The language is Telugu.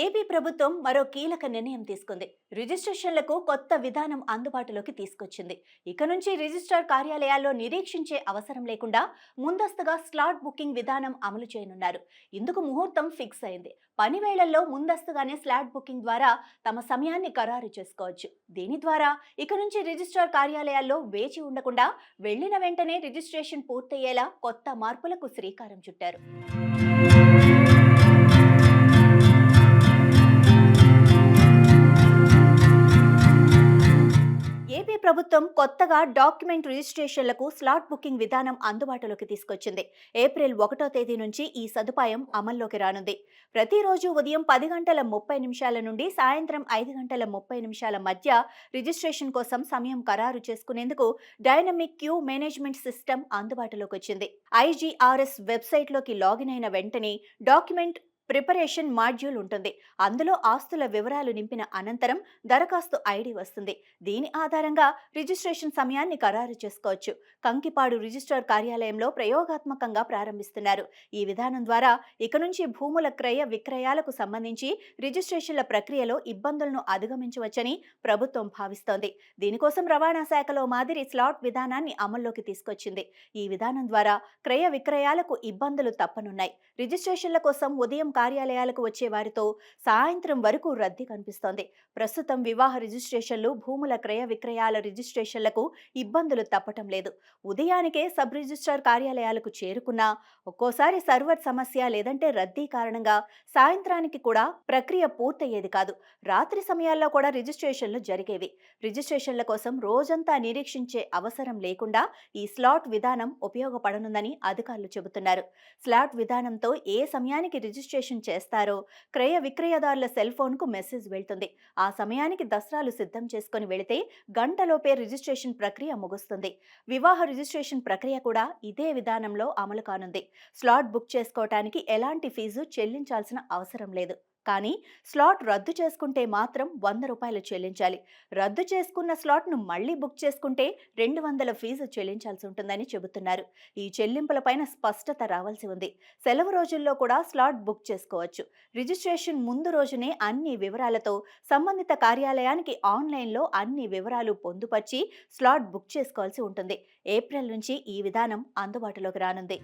ఏపీ ప్రభుత్వం మరో కీలక నిర్ణయం తీసుకుంది. రిజిస్ట్రేషన్లకు కొత్త విధానం అందుబాటులోకి తీసుకొచ్చింది. ఇక నుంచి రిజిస్ట్రార్ కార్యాలయాల్లో నిరీక్షించే అవసరం లేకుండా ముందస్తుగా స్లాట్ బుకింగ్ విధానం అమలు చేయనున్నారు. ఇందుకు ముహూర్తం ఫిక్స్ అయింది. పని వేళల్లో ముందస్తుగానే స్లాట్ బుకింగ్ ద్వారా తమ సమయాన్ని ఖరారు చేసుకోవచ్చు. దీని ద్వారా ఇక నుంచి రిజిస్ట్రార్ కార్యాలయాల్లో వేచి ఉండకుండా వెళ్లిన వెంటనే రిజిస్ట్రేషన్ పూర్తయ్యేలా కొత్త మార్పులకు శ్రీకారం చుట్టారు. ఏపీ ప్రభుత్వం కొత్తగా డాక్యుమెంట్ రిజిస్ట్రేషన్లకు స్లాట్ బుకింగ్ విధానం అందుబాటులోకి తీసుకొచ్చింది. ఏప్రిల్ 1వ తేదీ నుంచి ఈ సదుపాయం అమల్లోకి రానుంది. ప్రతిరోజు ఉదయం 10:30 నుండి సాయంత్రం 5:30 మధ్య రిజిస్ట్రేషన్ కోసం సమయం ఖరారు చేసుకునేందుకు డైనమిక్ క్యూ మేనేజ్మెంట్ సిస్టమ్ అందుబాటులోకి వచ్చింది. ఐజీఆర్ఎస్ వెబ్సైట్లోకి లాగిన్ అయిన వెంటనే డాక్యుమెంట్ ప్రిపరేషన్ మాడ్యూల్ ఉంటుంది. అందులో ఆస్తుల వివరాలు నింపిన అనంతరం దరఖాస్తు ఐడి వస్తుంది. దీని ఆధారంగా రిజిస్ట్రేషన్ సమయాన్ని ఖరారు చేసుకోవచ్చు. కంకిపాడు రిజిస్ట్రార్ కార్యాలయంలో ప్రయోగాత్మకంగా ప్రారంభిస్తున్నారు. ఈ విధానం ద్వారా ఇక నుంచి భూముల క్రయ విక్రయాలకు సంబంధించి రిజిస్ట్రేషన్ల ప్రక్రియలో ఇబ్బందులను అధిగమించవచ్చని ప్రభుత్వం భావిస్తోంది. దీనికోసం రవాణా శాఖలో మాదిరి స్లాట్ విధానాన్ని అమల్లోకి తీసుకొచ్చింది. ఈ విధానం ద్వారా క్రయ విక్రయాలకు ఇబ్బందులు తప్పనున్నాయి. రిజిస్ట్రేషన్ల కోసం ఉదయం కార్యాలయాలకు వచ్చే వారితో సాయంత్రం వరకు రద్దీ కనిపిస్తోంది. ప్రస్తుతం వివాహ రిజిస్ట్రేషన్లు, భూముల క్రయ విక్రయాల రిజిస్ట్రేషన్లకు ఇబ్బందులు తప్పటం లేదు. ఉదయానికే సబ్ రిజిస్ట్రార్ కార్యాలయాలకు చేరుకున్నా ఒక్కోసారి సర్వర్ సమస్య లేదంటే రద్దీ కారణంగా సాయంత్రానికి కూడా ప్రక్రియ పూర్తయ్యేది కాదు. రాత్రి సమయాల్లో కూడా రిజిస్ట్రేషన్లు జరిగేవి. రిజిస్ట్రేషన్ల కోసం రోజంతా నిరీక్షించే అవసరం లేకుండా ఈ స్లాట్ విధానం ఉపయోగపడనుందని అధికారులు చెబుతున్నారు. స్లాట్ విధానంతో ఏ సమయానికి రిజిస్ట్రేషన్ చేస్తారో క్రయ విక్రయదారుల సెల్ ఫోన్కు మెసేజ్ వెళ్తుంది. ఆ సమయానికి దస్త్రాలు సిద్ధం చేసుకుని వెళితే గంటలోపే రిజిస్ట్రేషన్ ప్రక్రియ ముగుస్తుంది. వివాహ రిజిస్ట్రేషన్ ప్రక్రియ కూడా ఇదే విధానంలో అమలు కానుంది. స్లాట్ బుక్ చేసుకోవటానికి ఎలాంటి ఫీజు చెల్లించాల్సిన అవసరం లేదు. కానీ స్లాట్ రద్దు చేసుకుంటే మాత్రం ₹100 చెల్లించాలి. రద్దు చేసుకున్న స్లాట్ను మళ్లీ బుక్ చేసుకుంటే 200 ఫీజు చెల్లించాల్సి ఉంటుందని చెబుతున్నారు. ఈ చెల్లింపులపైన స్పష్టత రావాల్సి ఉంది. సెలవు రోజుల్లో కూడా స్లాట్ బుక్ చేసుకోవచ్చు. రిజిస్ట్రేషన్ ముందు రోజునే అన్ని వివరాలతో సంబంధిత కార్యాలయానికి ఆన్లైన్లో అన్ని వివరాలు పొందుపర్చి స్లాట్ బుక్ చేసుకోవాల్సి ఉంటుంది. ఏప్రిల్ నుంచి ఈ విధానం అందుబాటులోకి రానుంది.